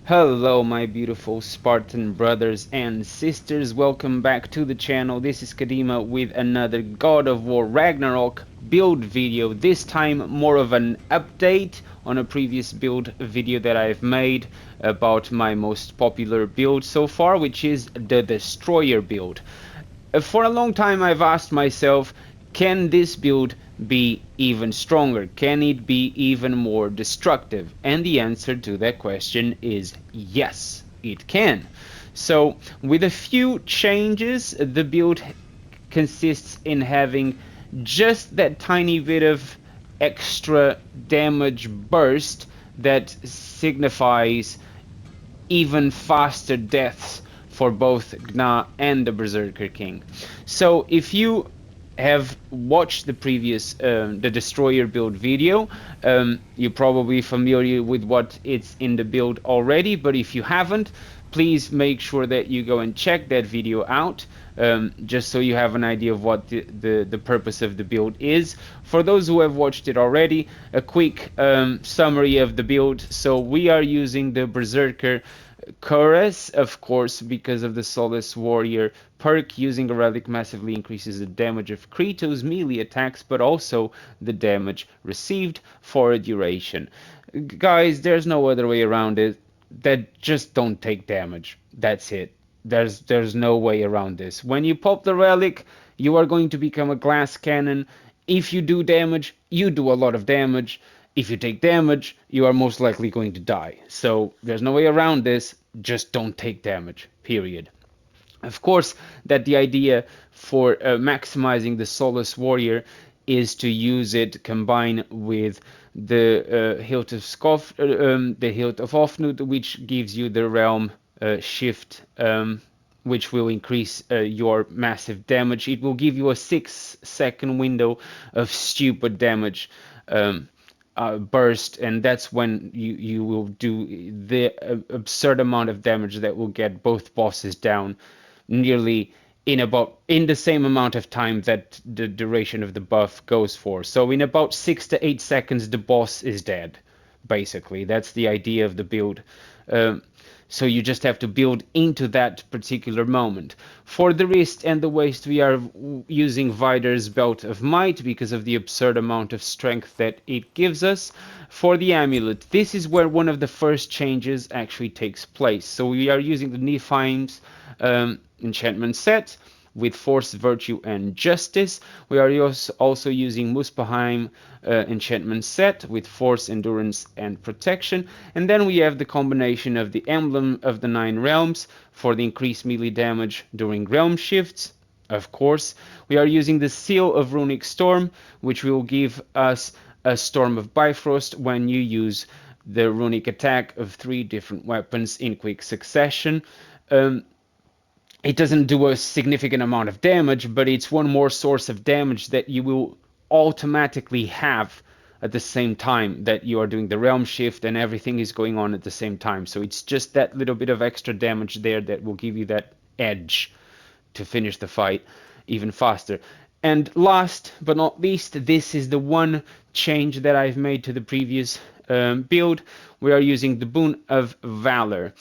Hello my beautiful Spartan brothers and sisters, welcome back to the channel. This is Kadima with another God of War Ragnarok build video. This time more of an update on a previous build video that I've made about my most popular build so far, which is the Destroyer build. For a long time I've asked myself, can this build be even stronger? Can it be even more destructive? And the answer to that question is yes, it can. So with a few changes, the build consists in having just that tiny bit of extra damage burst that signifies even faster deaths for both Gna and the Berserker King. So if you have watched the previous the Destroyer build video, you're probably familiar with what it's in the build already, but if you haven't, please make sure that you go and check that video out, just so you have an idea of what the purpose of the build is. For those who have watched it already, a quick summary of the build. So we are using the Berserker Chorus, of course, because of the Solace Warrior perk. Using a relic massively increases the damage of Kratos' melee attacks, but also the damage received for a duration. Guys, there's no other way around it. That just don't take damage. That's it. There's no way around this. When you pop the relic, you are going to become a glass cannon. If you do damage, you do a lot of damage. If you take damage, you are most likely going to die. So there's no way around this. Just don't take damage, period. Of course, that the idea for maximizing the Solace Warrior is to use it combined with the hilt of the hilt of Ofnut, which gives you the realm shift, which will increase your massive damage. It will give you a 6-second window of stupid damage. Burst, and that's when you will do the absurd amount of damage that will get both bosses down nearly in the same amount of time that the duration of the buff goes for. So in about 6 to 8 seconds the boss is dead. Basically, that's the idea of the build. So you just have to build into that particular moment. For the wrist and the waist, we are using Vidar's Belt of Might because of the absurd amount of strength that it gives us. For the amulet, this is where one of the first changes actually takes place. So we are using the Nephine's enchantment set with Force, Virtue, and Justice. We are also using Muspelheim enchantment set with Force, Endurance, and Protection. And then we have the combination of the Emblem of the Nine Realms for the increased melee damage during realm shifts. Of course, we are using the Seal of Runic Storm, which will give us a Storm of Bifrost when you use the runic attack of 3 different weapons in quick succession. It doesn't do a significant amount of damage, but it's one more source of damage that you will automatically have at the same time that you are doing the realm shift and everything is going on at the same time. So it's just that little bit of extra damage there that will give you that edge to finish the fight even faster. And last but not least, this is the one change that I've made to the previous build. We are using the Boon of Valor.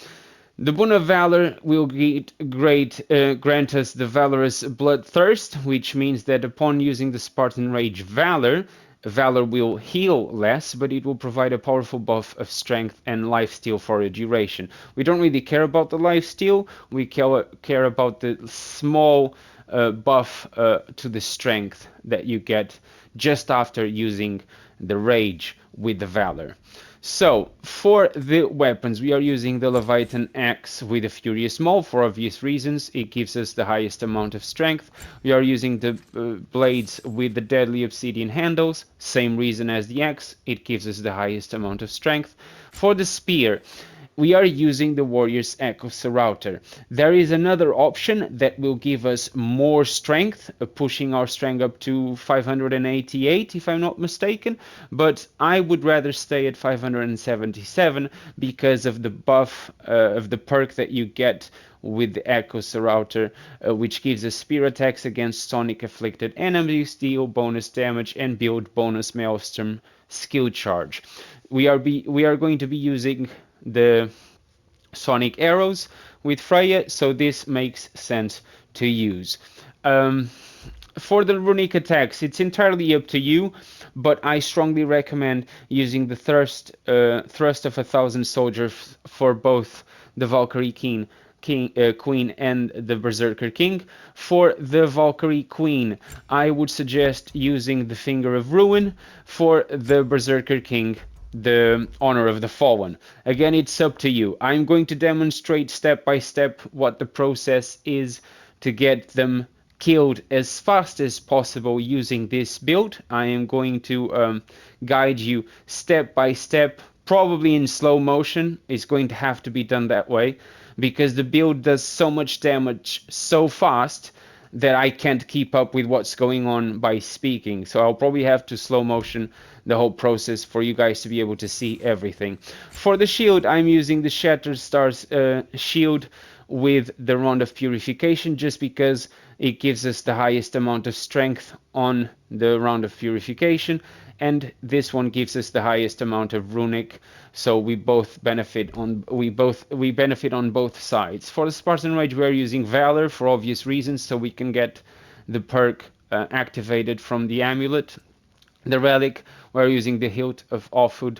The Boon of Valor will grant us the Valorous Bloodthirst, which means that upon using the Spartan Rage Valor, Valor will heal less, but it will provide a powerful buff of strength and lifesteal for a duration. We don't really care about the lifesteal, we care about the small buff to the strength that you get just after using the Rage with the Valor. So, for the weapons, we are using the Leviathan Axe with a Furious Maul for obvious reasons. It gives us the highest amount of strength. We are using the blades with the Deadly Obsidian handles. Same reason as the axe. It gives us the highest amount of strength. For the spear, we are using the Warrior's Echo Serauter. There is another option that will give us more strength, pushing our strength up to 588 if I'm not mistaken, but I would rather stay at 577 because of the buff of the perk that you get with the Echo Serauter, which gives us spear attacks against sonic afflicted enemies, deal bonus damage, and build bonus Maelstrom skill charge. We are going to be using the sonic arrows with Freya, so this makes sense to use. Um, for the runic attacks, it's entirely up to you, but I strongly recommend using the thrust of 1,000 soldiers for both the Valkyrie Queen and the Berserker King. For the Valkyrie Queen, I would suggest using the Finger of Ruin. For the Berserker King, the Honor of the Fallen. Again, it's up to you. I'm going to demonstrate step by step what the process is to get them killed as fast as possible using this build. I am going to guide you step by step, probably in slow motion. It's going to have to be done that way because the build does so much damage so fast that I can't keep up with what's going on by speaking. So I'll probably have to slow motion the whole process for you guys to be able to see everything. For the shield, I'm using the Shattered Stars shield with the Round of Purification just because it gives us the highest amount of strength on the Round of Purification, and this one gives us the highest amount of runic, so we benefit on both sides. For the Spartan Rage, we are using Valor for obvious reasons, so we can get the perk activated from the Amulet. The Relic, we're using the Hilt of Offwood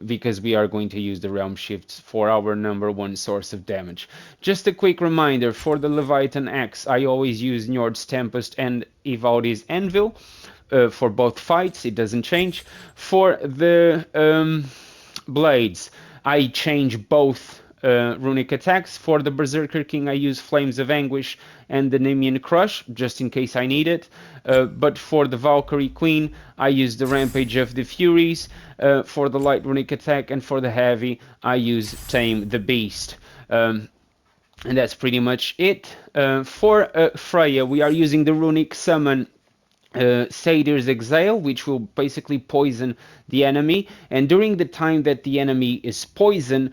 because we are going to use the Realm Shifts for our #1 source of damage. Just a quick reminder, for the Leviathan Axe, I always use Njord's Tempest and Ivaldi's Anvil for both fights. It doesn't change. For the blades, I change both runic attacks. For the Berserker King, I use Flames of Anguish and the Nemean Crush, just in case I need it. But for the Valkyrie Queen, I use the Rampage of the Furies. For the light runic attack, and for the heavy, I use Tame the Beast. And that's pretty much it. For Freya, we are using the runic summon Sadir's Exile, which will basically poison the enemy, and during the time that the enemy is poisoned,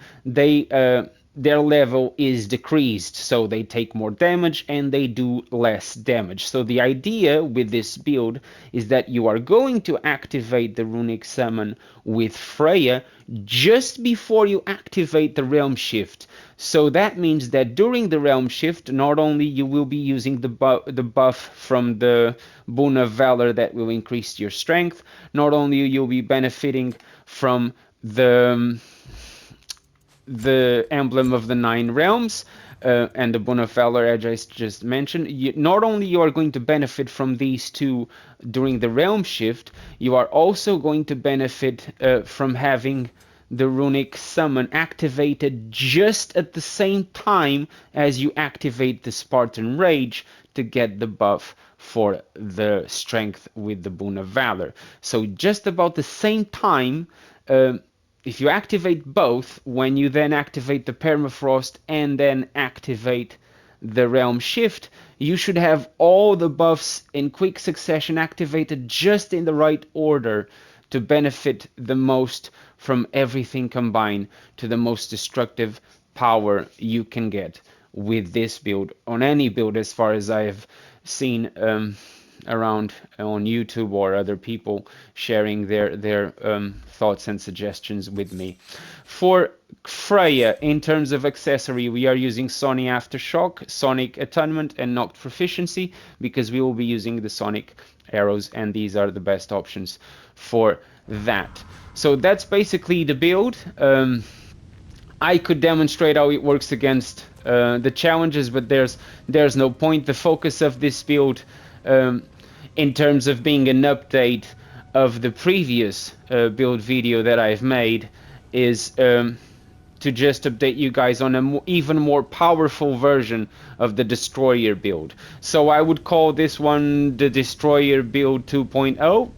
their level is decreased, so they take more damage and they do less damage. So the idea with this build is that you are going to activate the runic summon with Freya just before you activate the Realm Shift. So that means that during the Realm Shift, not only you will be using the buff from the Boon of Valor that will increase your strength, not only you'll be benefiting from the Emblem of the Nine Realms and the Boon of Valor, as I just mentioned. Not only you are going to benefit from these two during the Realm Shift, you are also going to benefit from having the runic summon activated just at the same time as you activate the Spartan Rage to get the buff for the strength with the Boon of Valor. So just about the same time, if you activate both, when you then activate the Permafrost and then activate the Realm Shift, you should have all the buffs in quick succession activated just in the right order to benefit the most from everything combined to the most destructive power you can get with this build, on any build as far as I have seen around on YouTube or other people sharing their thoughts and suggestions with me. For Freya, in terms of accessory, we are using Sonic Aftershock, Sonic Attunement, and Noct Proficiency because we will be using the Sonic arrows, and these are the best options for that. So that's basically the build. I could demonstrate how it works against the challenges, but there's no point. The focus of this build, in terms of being an update of the previous build video that I've made, is to just update you guys on an even more powerful version of the Destroyer build. So I would call this one the Destroyer build 2.0,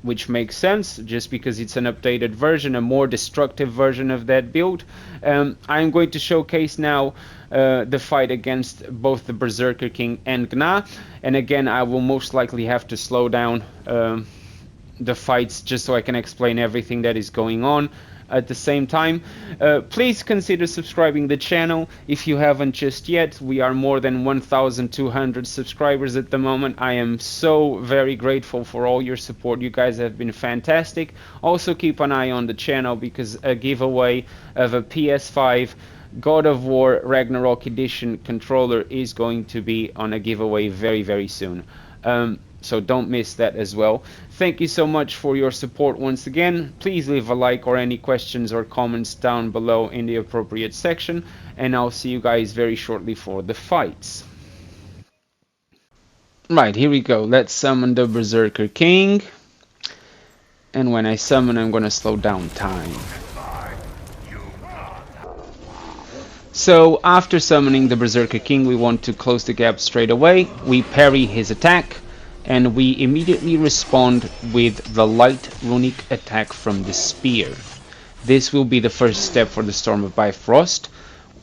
which makes sense just because it's an updated version, a more destructive version of that build. I'm going to showcase now the fight against both the Berserker King and Gna, and again I will most likely have to slow down the fights just so I can explain everything that is going on at the same time. Please consider subscribing the channel if you haven't just yet. We are more than 1,200 subscribers at the moment. I am so very grateful for all your support. You guys have been fantastic. Also keep an eye on the channel because a giveaway of a PS5 God of War Ragnarok Edition controller is going to be on a giveaway very, very soon. So don't miss that as well. Thank you so much for your support once again. Please leave a like or any questions or comments down below in the appropriate section, and I'll see you guys very shortly for the fights. Right, here we go. Let's summon the Berserker King. And when I summon, I'm gonna slow down time. So after summoning the Berserker King, we want to close the gap straight away. We parry his attack, and we immediately respond with the light runic attack from the spear. This will be the first step for the Storm of Bifrost.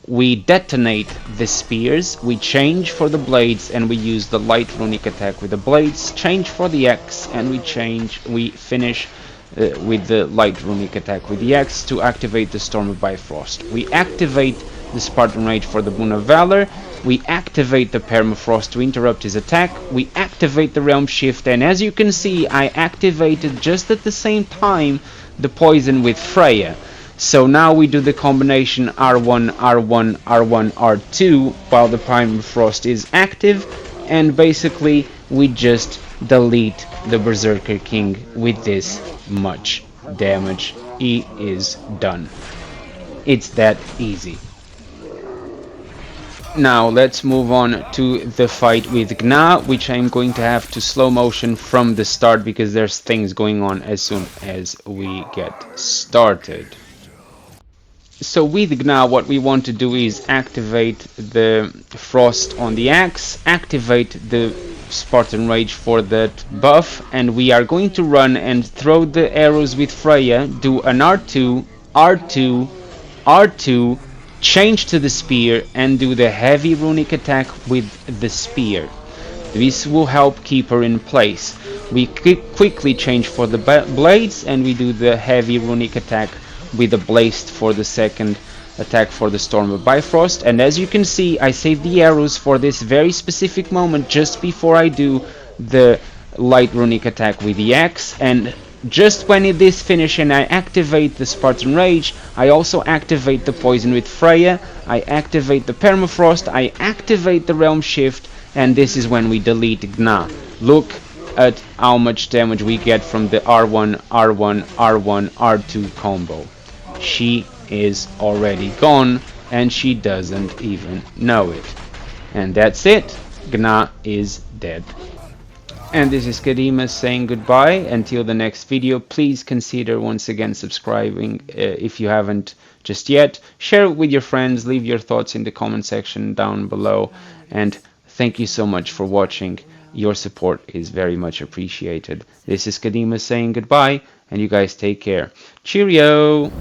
We detonate the spears, we change for the blades, and we use the light runic attack with the blades, change for the axe, and we finish with the light runic attack with the axe to activate the Storm of Bifrost. We activate the Spartan Rage for the Boon of Valor, we activate the Permafrost to interrupt his attack, we activate the Realm Shift, and as you can see, I activated just at the same time the poison with Freya. So now we do the combination R1, R1, R1, R2 while the Permafrost is active, and basically we just delete the Berserker King with this much damage. He is done. It's that easy. Now let's move on to the fight with Gna, which I'm going to have to slow motion from the start because there's things going on as soon as we get started. So with Gna, what we want to do is activate the Frost on the axe, activate the Spartan Rage for that buff, and we are going to run and throw the arrows with Freya, do an R2, R2, R2, change to the spear, and do the heavy runic attack with the spear. This will help keep her in place. We quickly change for the blades, and we do the heavy runic attack with the blast for the second attack for the Storm of Bifrost. And as you can see, I saved the arrows for this very specific moment just before I do the light runic attack with the axe, and just when it is finished and I activate the Spartan Rage, I also activate the poison with Freya, I activate the Permafrost, I activate the Realm Shift, and this is when we delete Gna. Look at how much damage we get from the R1, R1, R1, R2 combo. She is already gone, and she doesn't even know it. And that's it. Gna is dead. And this is Kadima saying goodbye until the next video. Please consider once again subscribing if you haven't just yet. Share it with your friends, leave your thoughts in the comment section down below, and thank you so much for watching. Your support is very much appreciated. This is Kadima saying goodbye, and you guys take care. Cheerio!